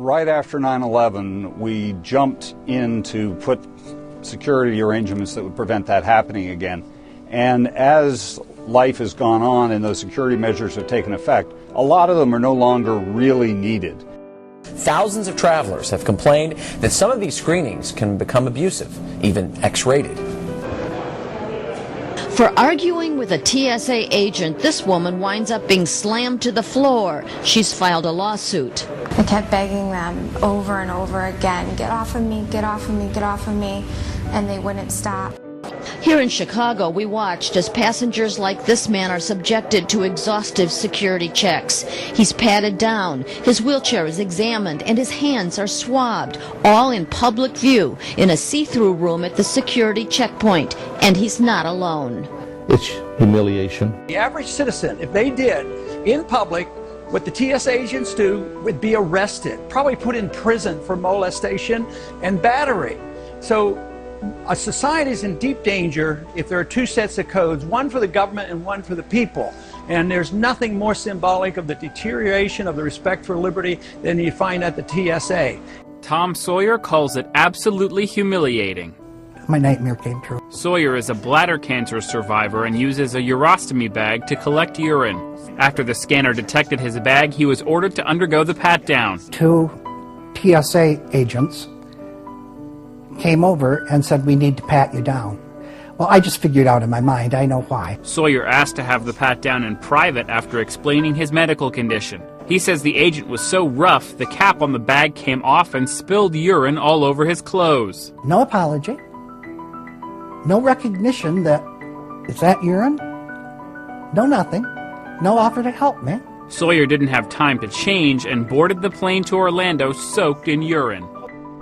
Right after 9/11, we jumped in to put security arrangements that would prevent that happening again. And as life has gone on and those security measures have taken effect, a lot of them are no longer really needed. Thousands of travelers have complained that some of these screenings can become abusive, even X-rated. For arguing with a TSA agent, this woman winds up being slammed to the floor. She's filed a lawsuit. I kept begging them over and over again, get off of me, get off of me, get off of me, and they wouldn't stop. Here in Chicago, we watched as passengers like this man are subjected to exhaustive security checks. He's patted down, his wheelchair is examined, and his hands are swabbed, all in public view, in a see-through room at the security checkpoint. And he's not alone. It's humiliation. The average citizen, if they did in public what the TSA agents do, would be arrested, probably put in prison for molestation and battery. So a society is in deep danger if there are two sets of codes, one for the government and one for the people. And there's nothing more symbolic of the deterioration of the respect for liberty than you find at the TSA. Tom Sawyer calls it absolutely humiliating. My nightmare came true. Sawyer is a bladder cancer survivor and uses a urostomy bag to collect urine. After the scanner detected his bag, he was ordered to undergo the pat-down. 2 TSA agents came over and said, we need to pat you down. Well, I just figured out in my mind, I know why. Sawyer asked to have the pat-down in private after explaining his medical condition. He says the agent was so rough, the cap on the bag came off and spilled urine all over his clothes. No apology. No recognition that, is that urine? No nothing. No offer to help me. Sawyer didn't have time to change and boarded the plane to Orlando soaked in urine.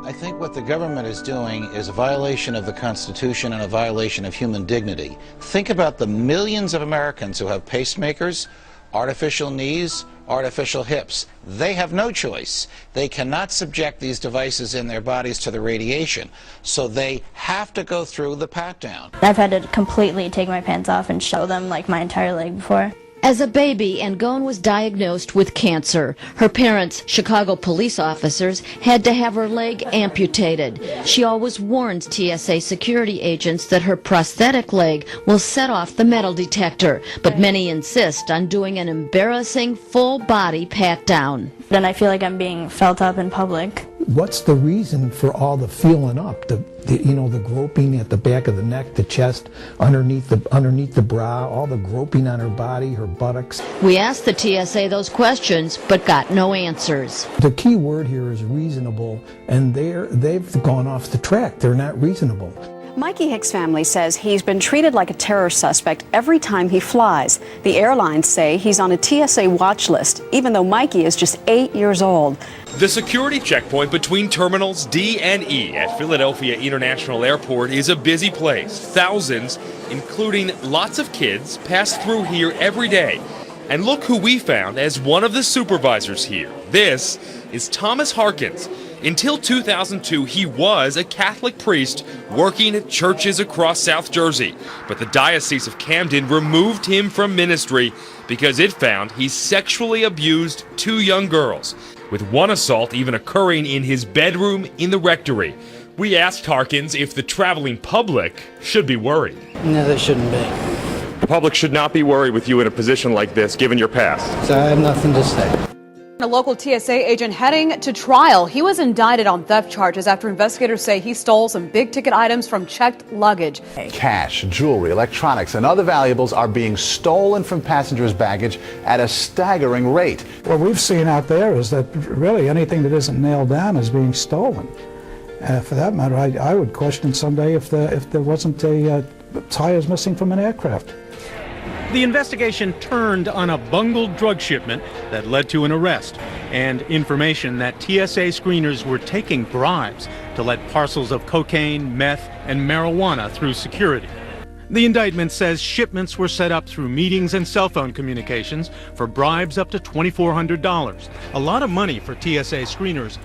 I think what the government is doing is a violation of the Constitution and a violation of human dignity. Think about the millions of Americans who have pacemakers, artificial knees, artificial hips. They have no choice. They cannot subject these devices in their bodies to the radiation, so they have to go through the pat-down. I've had to completely take my pants off and show them like my entire leg before. As a baby, Angone was diagnosed with cancer. Her parents, Chicago police officers, had to have her leg amputated. She always warns TSA security agents that her prosthetic leg will set off the metal detector, but many insist on doing an embarrassing full-body pat-down. Then I feel like I'm being felt up in public. What's the reason for all the feeling up? The groping at the back of the neck, the chest, underneath the bra, all the groping on her body, her buttocks. We asked the TSA those questions, but got no answers. The key word here is reasonable, and they've gone off the track. They're not reasonable. Mikey Hicks' family says he's been treated like a terror suspect every time he flies. The airlines say he's on a TSA watch list, even though Mikey is just 8 years old. The security checkpoint between terminals D and E at Philadelphia International Airport is a busy place. Thousands, including lots of kids, pass through here every day. And look who we found as one of the supervisors here. This is Thomas Harkins. Until 2002, he was a Catholic priest working at churches across South Jersey. But the Diocese of Camden removed him from ministry because it found he sexually abused 2 young girls, with one assault even occurring in his bedroom in the rectory. We asked Harkins if the traveling public should be worried. No, they shouldn't be. The public should not be worried with you in a position like this, given your past. So I have nothing to say. A local TSA agent heading to trial. He was indicted on theft charges after investigators say he stole some big-ticket items from checked luggage. Cash, jewelry, electronics, and other valuables are being stolen from passengers' baggage at a staggering rate. What we've seen out there is that really anything that isn't nailed down is being stolen. For that matter, I would question someday if there wasn't a tires missing from an aircraft. The investigation turned on a bungled drug shipment that led to an arrest and information that TSA screeners were taking bribes to let parcels of cocaine, meth, and marijuana through security. The indictment says shipments were set up through meetings and cell phone communications for bribes up to $2,400, a lot of money for TSA screeners.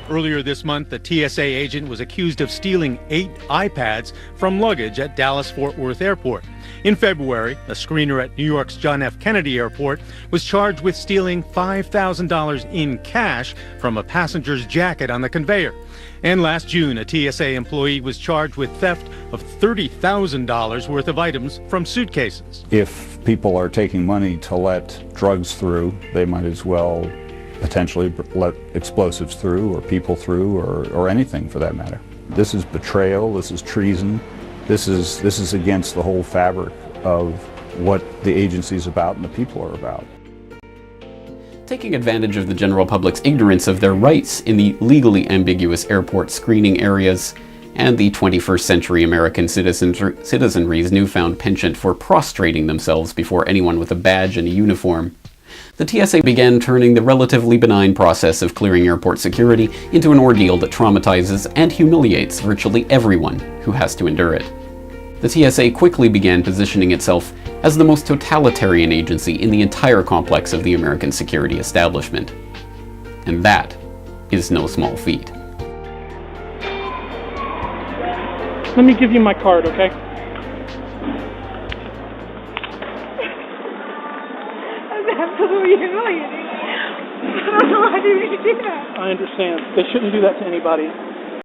Earlier this month, the TSA agent was accused of stealing 8 iPads from luggage at Dallas-Fort Worth Airport. In February, a screener at New York's John F. Kennedy Airport was charged with stealing $5,000 in cash from a passenger's jacket on the conveyor. And last June, a TSA employee was charged with theft of $30,000 worth of items from suitcases. If people are taking money to let drugs through, they might as well potentially let explosives through, or people through, or anything for that matter. This is betrayal, this is treason, this is against the whole fabric of what the agency is about and the people are about. Taking advantage of the general public's ignorance of their rights in the legally ambiguous airport screening areas, and the 21st century American citizenry's newfound penchant for prostrating themselves before anyone with a badge and a uniform, the TSA began turning the relatively benign process of clearing airport security into an ordeal that traumatizes and humiliates virtually everyone who has to endure it. The TSA quickly began positioning itself as the most totalitarian agency in the entire complex of the American security establishment. And that is no small feat. Let me give you my card, okay? Absolutely humiliating. I don't know why they would do that. I understand. They shouldn't do that to anybody.